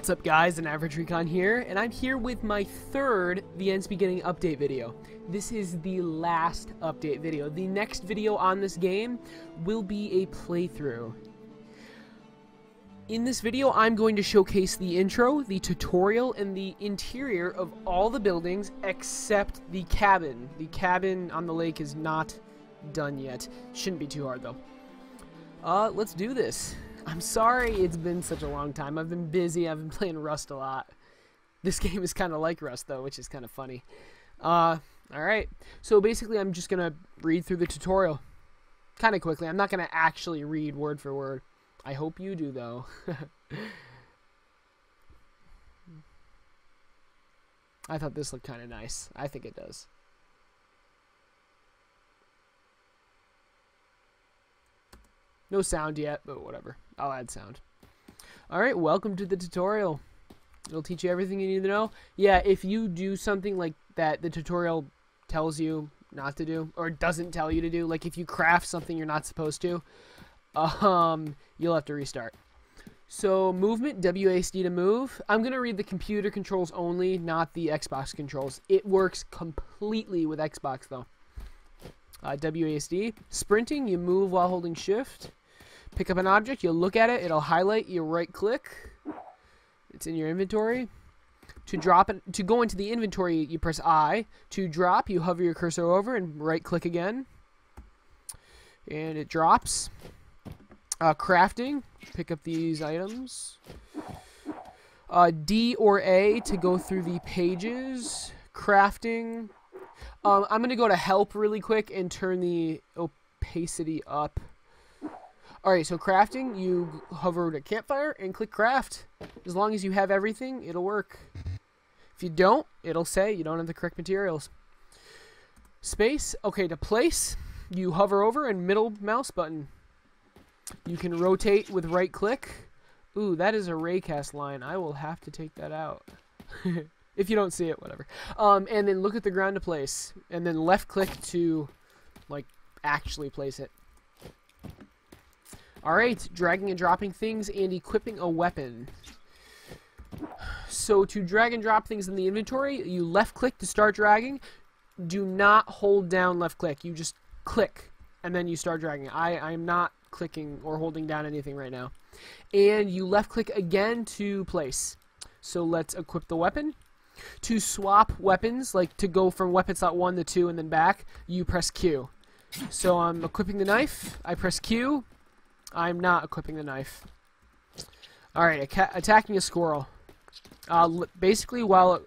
What's up guys, An Average Recon here, and I'm here with my third The Ends Beginning update video. This is the last update video. The next video on this game will be a playthrough. In this video, I'm going to showcase the intro, the tutorial, and the interior of all the buildings except the cabin. The cabin on the lake is not done yet. Shouldn't be too hard though. Let's do this. I'm sorry it's been such a long time. I've been busy. I've been playing Rust a lot. This game is kind of like Rust, though, which is kind of funny. Alright. So basically, I'm just going to read through the tutorial kind of quickly. I'm not going to actually read word for word. I hope you do, though. I thought this looked kind of nice. I think it does. No sound yet, but whatever. I'll add sound. Alright, welcome to the tutorial. It'll teach you everything you need to know. Yeah, if you do something like that the tutorial tells you not to do, or doesn't tell you to do, like if you craft something you're not supposed to, you'll have to restart. So, movement, WASD to move. I'm going to read the computer controls only, not the Xbox controls. It works completely with Xbox, though. WASD. Sprinting, you move while holding shift. Pick up an object, you look at it, it'll highlight, you right click. It's in your inventory. To go into the inventory, you press I. To drop, you hover your cursor over and right click again. And it drops. Crafting, pick up these items. D or A to go through the pages. Crafting. I'm going to go to help really quick and turn the opacity up. Alright, so crafting, you hover to campfire and click craft. As long as you have everything, it'll work. If you don't, it'll say you don't have the correct materials. Space, okay, to place, you hover over and middle mouse button. You can rotate with right click. Ooh, that is a raycast line. I will have to take that out. If you don't see it, whatever. And then look at the ground to place. And then left click to, like, actually place it. Alright, dragging and dropping things and equipping a weapon. So to drag and drop things in the inventory, you left click to start dragging. Do not hold down left click. You just click and then you start dragging. I'm not clicking or holding down anything right now. And you left click again to place. So let's equip the weapon. To swap weapons, like to go from weapon slot 1 to 2 and then back, you press Q. So I'm equipping the knife. I press Q. I'm not equipping the knife. Alright, attacking a squirrel. Basically, while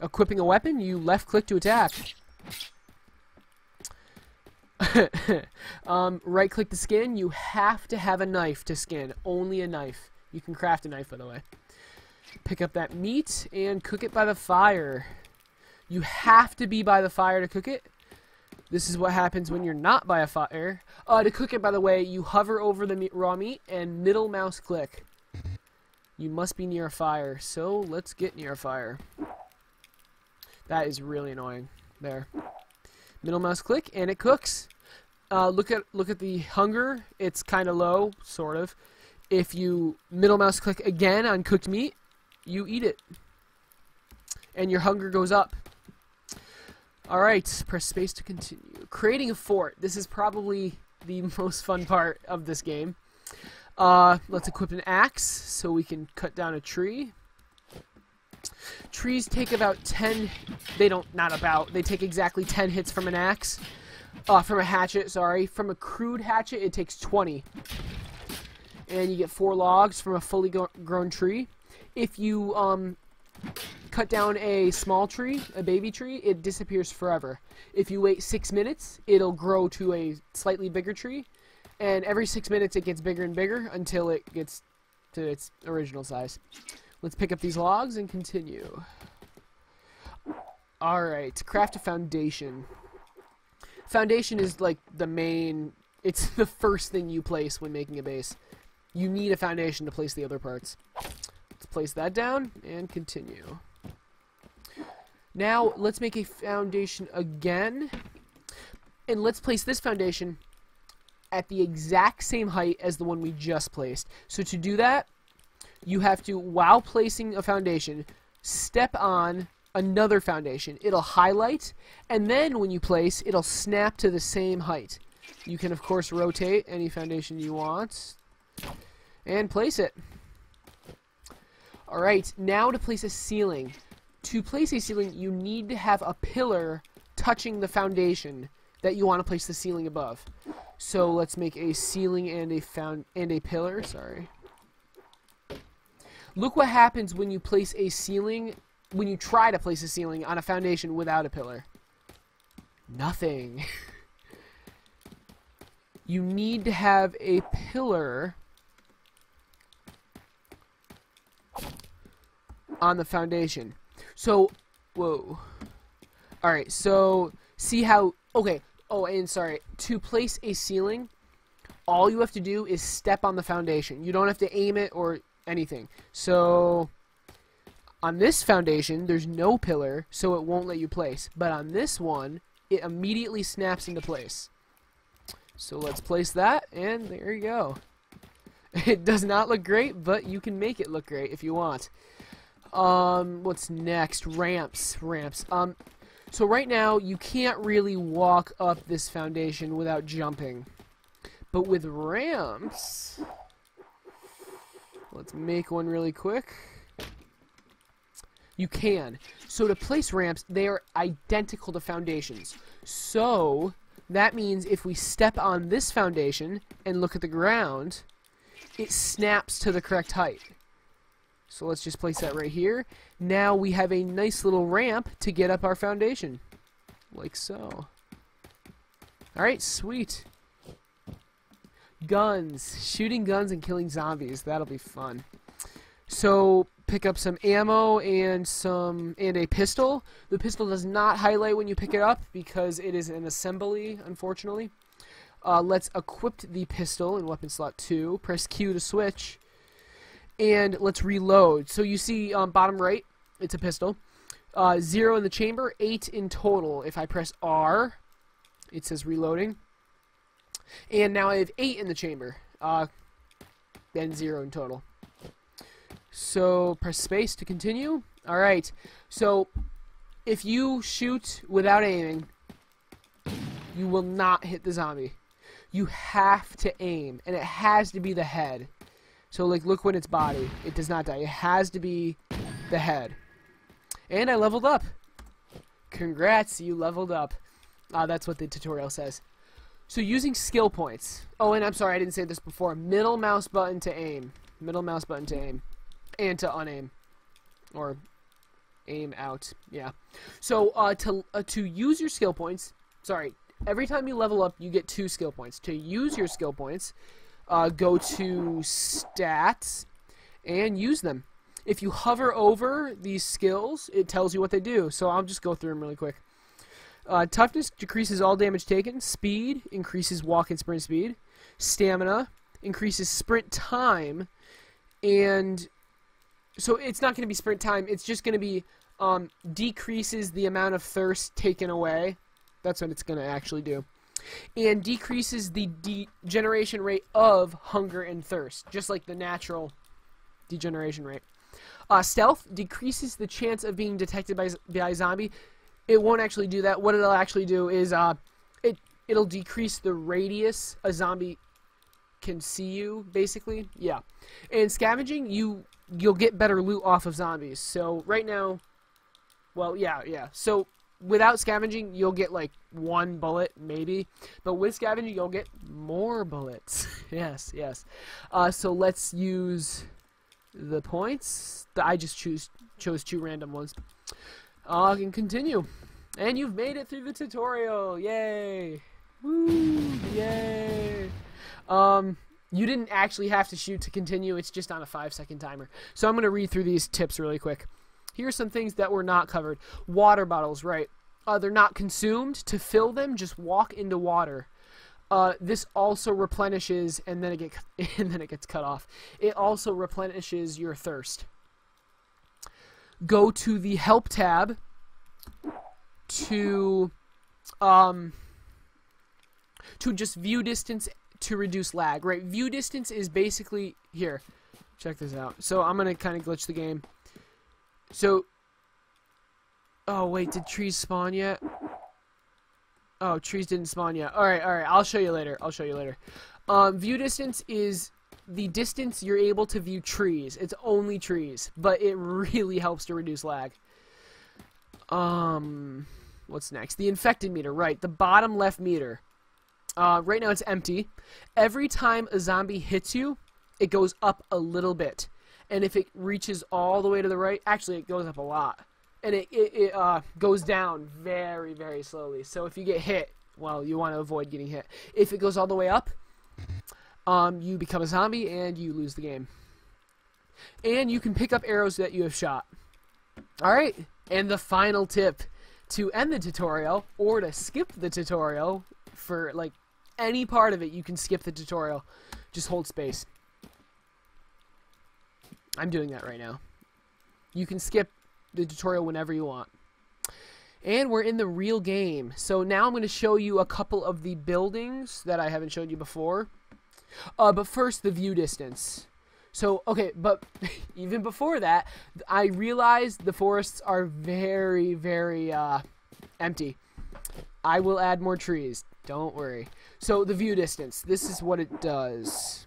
equipping a weapon, you left click to attack. Right click to skin. You have to have a knife to skin. Only a knife. You can craft a knife, by the way. Pick up that meat and cook it by the fire. You have to be by the fire to cook it. This is what happens when you're not by a fire. To cook it, by the way, you hover over the raw meat and middle mouse click. You must be near a fire, so let's get near a fire. That is really annoying. There. Middle mouse click and it cooks. Look at the hunger. It's kind of low, sort of. If you middle mouse click again on cooked meat, you eat it. And your hunger goes up. Alright, press space to continue. Creating a fort. This is probably the most fun part of this game. Let's equip an axe so we can cut down a tree. Trees take about 10... They take exactly 10 hits from an axe. From a hatchet, sorry. From a crude hatchet, it takes 20. And you get 4 logs from a fully grown tree. If you, cut down a small tree, a baby tree, it disappears forever. If you wait 6 minutes, it'll grow to a slightly bigger tree, and every 6 minutes it gets bigger and bigger until it gets to its original size. Let's pick up these logs and continue. Alright, craft a foundation. Foundation is like the main, it's the first thing you place when making a base. You need a foundation to place the other parts. Let's place that down and continue. Now, let's make a foundation again. And let's place this foundation at the exact same height as the one we just placed. So to do that, you have to, while placing a foundation, step on another foundation. It'll highlight, and then when you place, it'll snap to the same height. You can, of course, rotate any foundation you want and place it. Alright, now to place a ceiling. To place a ceiling, you need to have a pillar touching the foundation that you want to place the ceiling above. So let's make a ceiling and a pillar. Sorry. Look what happens when you place a ceiling, when you try to place a ceiling on a foundation without a pillar. Nothing. You need to have a pillar on the foundation. So, whoa. Alright, so, see how, okay, oh, and sorry, to place a ceiling, all you have to do is step on the foundation. You don't have to aim it or anything. So, on this foundation, there's no pillar, so it won't let you place. But on this one, it immediately snaps into place. So let's place that, and there you go. It does not look great, but you can make it look great if you want. What's next? Ramps. So right now, you can't really walk up this foundation without jumping. But with ramps, let's make one really quick. You can. So to place ramps, they are identical to foundations. So that means if we step on this foundation and look at the ground, it snaps to the correct height. So let's just place that right here. Now we have a nice little ramp to get up our foundation. Like so. Alright, sweet. Guns. Shooting guns and killing zombies. That'll be fun. So pick up some ammo and a pistol. The pistol does not highlight when you pick it up because it is an assembly, unfortunately. Let's equip the pistol in weapon slot 2. Press Q to switch. And let's reload. So you see bottom right, it's a pistol. 0 in the chamber, 8 in total. If I press R, it says reloading. And now I have 8 in the chamber. Then 0 in total. So press space to continue. Alright, so if you shoot without aiming, you will not hit the zombie. You have to aim, and it has to be the head. So, like, look when it's body. It does not die. It has to be the head. And I leveled up. Congrats, you leveled up. That's what the tutorial says. So, using skill points. Oh, and I'm sorry, I didn't say this before. Middle mouse button to aim. Middle mouse button to aim. And to unaim. Or aim out. Yeah. So, to use your skill points... Sorry. Every time you level up, you get 2 skill points. To use your skill points... go to stats and use them. If you hover over these skills, it tells you what they do. So I'll just go through them really quick. Toughness decreases all damage taken. Speed increases walk and sprint speed. Stamina increases sprint time. And so it's not going to be sprint time. It's just going to be decreases the amount of thirst taken away. That's what it's going to actually do. And decreases the degeneration rate of hunger and thirst, just like the natural degeneration rate. Stealth decreases the chance of being detected by a zombie. It won't actually do that. What it'll actually do is it'll decrease the radius a zombie can see you, basically. Yeah. And scavenging, you'll get better loot off of zombies. So right now, well, yeah. So without scavenging, you'll get like 1 bullet, maybe. But with scavenging, you'll get more bullets. yes. So let's use the points. I just chose 2 random ones. I can continue. And you've made it through the tutorial. Yay. Woo. Yay. You didn't actually have to shoot to continue. It's just on a 5-second timer. So I'm going to read through these tips really quick. Here's some things that were not covered. Water bottles, right. They're not consumed. To fill them, just walk into water. This also replenishes, and then it gets cut off. It also replenishes your thirst. Go to the help tab to just view distance to reduce lag. Right, view distance is basically here. check this out. So I'm going to kind of glitch the game. So, oh wait, did trees spawn yet? Oh, trees didn't spawn yet. Alright, I'll show you later. View distance is the distance you're able to view trees. It's only trees, but it really helps to reduce lag. What's next? The infected meter, right. The bottom left meter. Right now it's empty. Every time a zombie hits you, it goes up a little bit. And if it reaches all the way to the right, actually it goes up a lot. And it goes down very, very slowly. So if you get hit, well, you want to avoid getting hit. If it goes all the way up, you become a zombie and you lose the game. And you can pick up arrows that you have shot. Alright, and the final tip to end the tutorial, or to skip the tutorial, for like any part of it, you can skip the tutorial. Just hold space. I'm doing that right now. You can skip the tutorial whenever you want. And we're in the real game. So now I'm going to show you a couple of the buildings that I haven't showed you before. But first, the view distance. So, okay, but even before that, I realized the forests are very, very empty. I will add more trees. Don't worry. So, the view distance. This is what it does.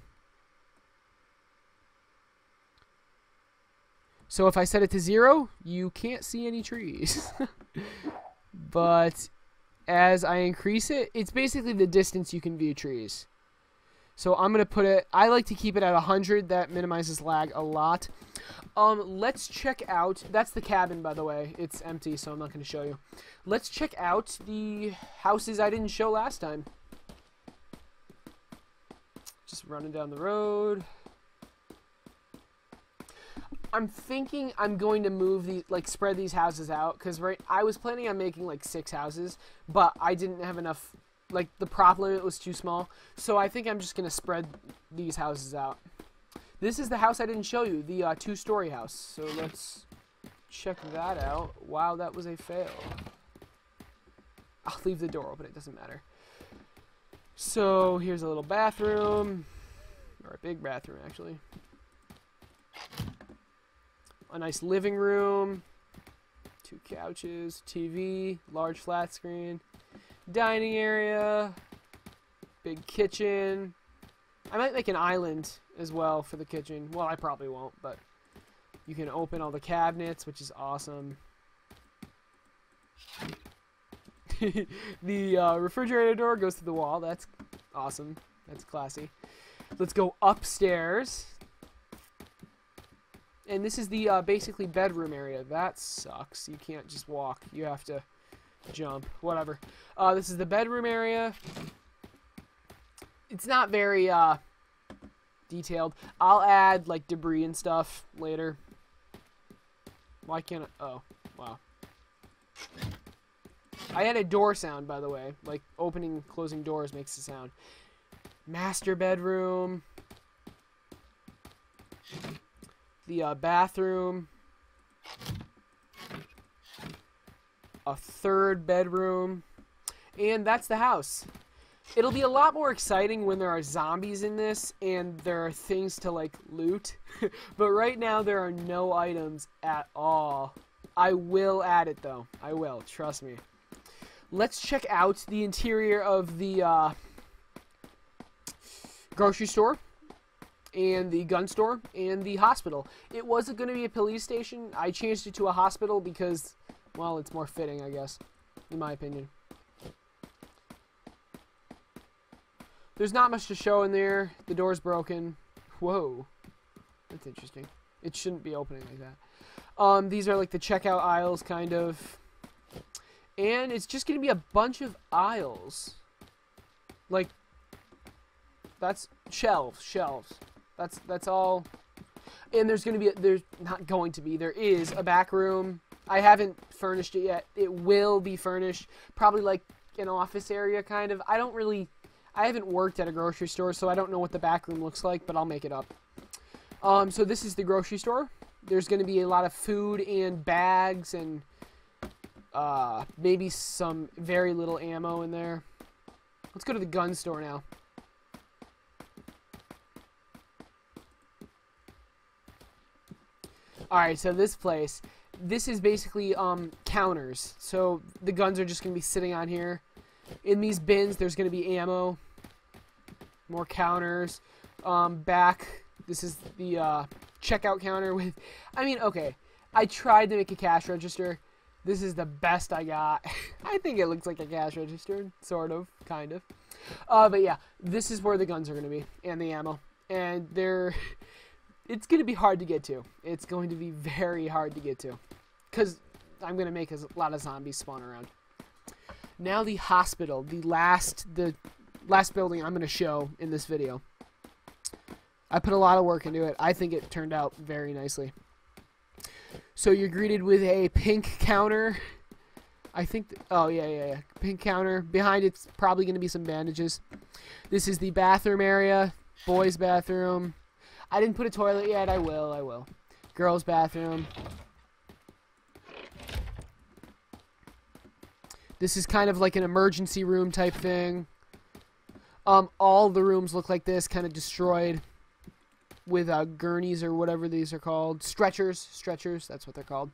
So, if I set it to 0, you can't see any trees. But as I increase it, it's basically the distance you can view trees. So I'm going to put it, I like to keep it at 100. That minimizes lag a lot. Let's check out, that's the cabin, by the way. It's empty, so I'm not going to show you. Let's check out the houses I didn't show last time. Just running down the road. I'm thinking I'm going to move these, like spread these houses out, because I was planning on making like 6 houses, but I didn't have enough. Like, the prop limit was too small. So I think I'm just going to spread these houses out. This is the house I didn't show you, the 2-story house. So let's check that out. Wow, that was a fail. I'll leave the door open, it doesn't matter. So here's a little bathroom. Or a big bathroom, actually. A nice living room. 2 couches, TV, large flat screen. Dining area, big kitchen. I might make an island as well for the kitchen. Well, I probably won't, but you can open all the cabinets, which is awesome. The refrigerator door goes through the wall. That's awesome. That's classy. Let's go upstairs. And this is the basically bedroom area. That sucks. You can't just walk. You have to jump. Whatever. This is the bedroom area. It's not very detailed. I'll add like debris and stuff later. Why can't I? Oh, wow. I had a door sound, by the way. Like opening and closing doors makes a sound. Master bedroom. The bathroom. A 3rd bedroom. And that's the house. It'll be a lot more exciting when there are zombies in this and there are things to like loot. But right now there are no items at all. I will add it though. I will, trust me. Let's check out the interior of the grocery store and the gun store and the hospital. It wasn't going to be a police station. I changed it to a hospital because, well, it's more fitting, I guess, in my opinion. There's not much to show in there. The door's broken. Whoa. That's interesting. It shouldn't be opening like that. These are like the checkout aisles, kind of. And it's just going to be a bunch of aisles. Like, that's shelves. That's all. And there's going to be, there's not going to be, there is a back room. I haven't furnished it yet. It will be furnished. Probably like an office area, kind of. I haven't worked at a grocery store, so I don't know what the back room looks like, but I'll make it up. So this is the grocery store. There's going to be a lot of food and bags and maybe some very little ammo in there. Let's go to the gun store now. Alright, so this place, this is basically counters. So the guns are just going to be sitting on here. In these bins, there's going to be ammo. More counters. Back, this is the checkout counter with... I mean, okay, I tried to make a cash register. This is the best I got. I think it looks like a cash register. Sort of. Kind of. But yeah, this is where the guns are going to be. And the ammo. And they're... It's going to be hard to get to. It's going to be very hard to get to. Because I'm going to make a lot of zombies spawn around. Now the hospital. The last building I'm going to show in this video. I put a lot of work into it. I think it turned out very nicely. So you're greeted with a pink counter. I think... oh, yeah. Pink counter. Behind it's probably going to be some bandages. This is the bathroom area. Boys' bathroom. I didn't put a toilet yet. I will. Girls' bathroom. This is kind of like an emergency room type thing. All the rooms look like this, kind of destroyed. With gurneys or whatever these are called. Stretchers, that's what they're called.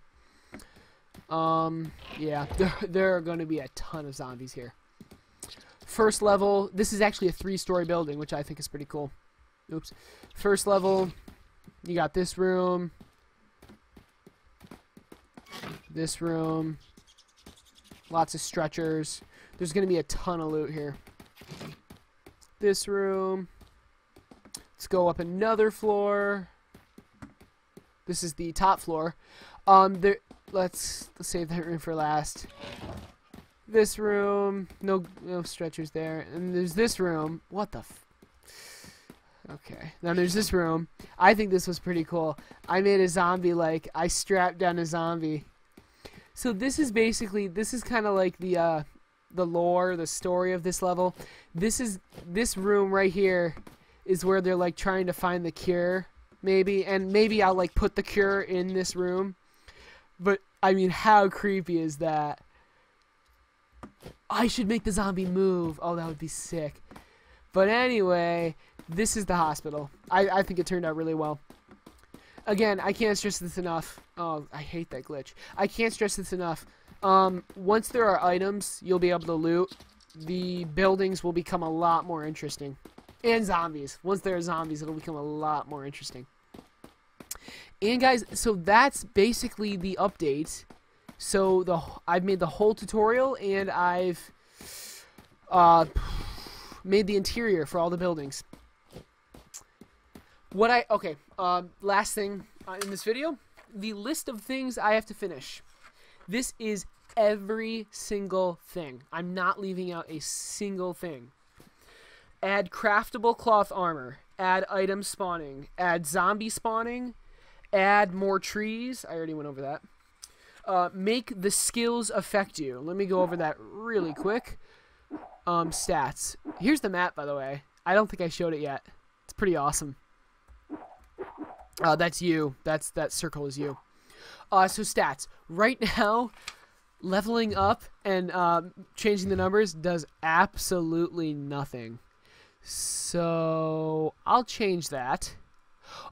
Yeah, there are going to be a ton of zombies here. First level, this is actually a 3-story building, which I think is pretty cool. Oops. First level, you got this room. This room. Lots of stretchers. There's going to be a ton of loot here. This room. Let's go up another floor. This is the top floor. Let's save that room for last. This room, no stretchers there. And there's this room. What the okay. Now there's this room. I think this was pretty cool. I made a zombie, like, I strapped down a zombie. So this is kind of like the lore, the story of this level. This room right here is where they're like trying to find the cure, maybe, and maybe I'll like put the cure in this room. But I mean, how creepy is that? I should make the zombie move. Oh, that would be sick. But anyway, this is the hospital. I think it turned out really well. Again, I can't stress this enough. Oh, I hate that glitch. I can't stress this enough. Once there are items, you'll be able to loot. The buildings will become a lot more interesting. And zombies. Once there are zombies, it'll become a lot more interesting. And guys, so that's basically the update. So I've made the whole tutorial, and I've made the interior for all the buildings. Last thing in this video, the list of things I have to finish. This is every single thing. I'm not leaving out a single thing. Add craftable cloth armor. Add item spawning. Add zombie spawning. Add more trees. I already went over that. Make the skills affect you. Let me go over that really quick. Stats. Here's the map, by the way. I don't think I showed it yet. It's pretty awesome. That's you. That circle is you. So stats. Right now, leveling up and changing the numbers does absolutely nothing. So I'll change that.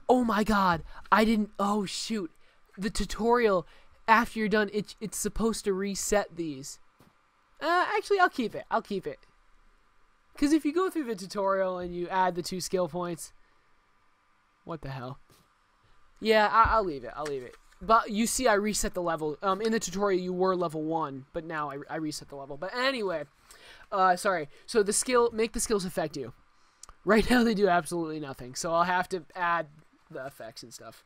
Oh my god, I didn't... Oh shoot. The tutorial, after you're done, it's supposed to reset these. Actually, I'll keep it. Because if you go through the tutorial and you add the 2 skill points... What the hell? Yeah, I'll leave it. But you see I reset the level. In the tutorial you were level 1, but now I reset the level. But anyway, sorry. So make the skills affect you. Right now they do absolutely nothing. So I'll have to add the effects and stuff.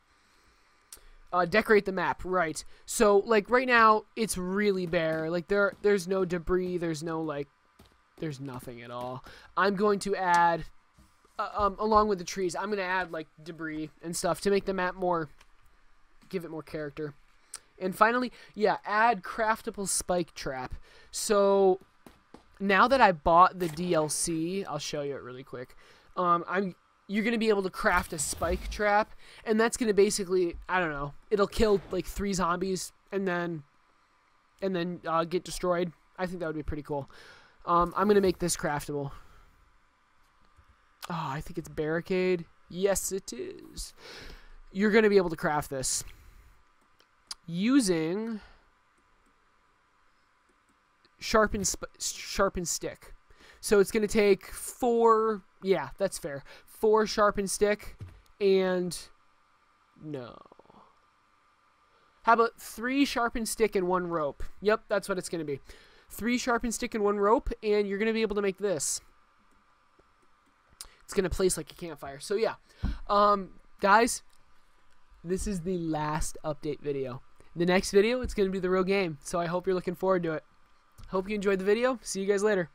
Decorate the map, right. So like right now it's really bare. Like there's no debris, there's nothing at all. I'm going to add along with the trees, I'm going to add like debris and stuff to make the map give it more character. And finally, yeah, add craftable spike trap. So now that I bought the DLC, I'll show you it really quick. You're going to be able to craft a spike trap, and that's going to basically, I don't know, it'll kill like 3 zombies and then get destroyed. I think that would be pretty cool. I'm going to make this craftable. Oh, I think it's barricade. Yes, it is. You're going to be able to craft this. using sharpened stick. So it's going to take 4, yeah, that's fair. 4 sharpened stick and no. How about 3 sharpened stick and 1 rope? Yep, that's what it's going to be. 3 sharpened stick and 1 rope, and you're going to be able to make this. It's going to place like a campfire. So yeah, guys, this is the last update video. The next video, it's going to be the real game. So I hope you're looking forward to it. Hope you enjoyed the video. See you guys later.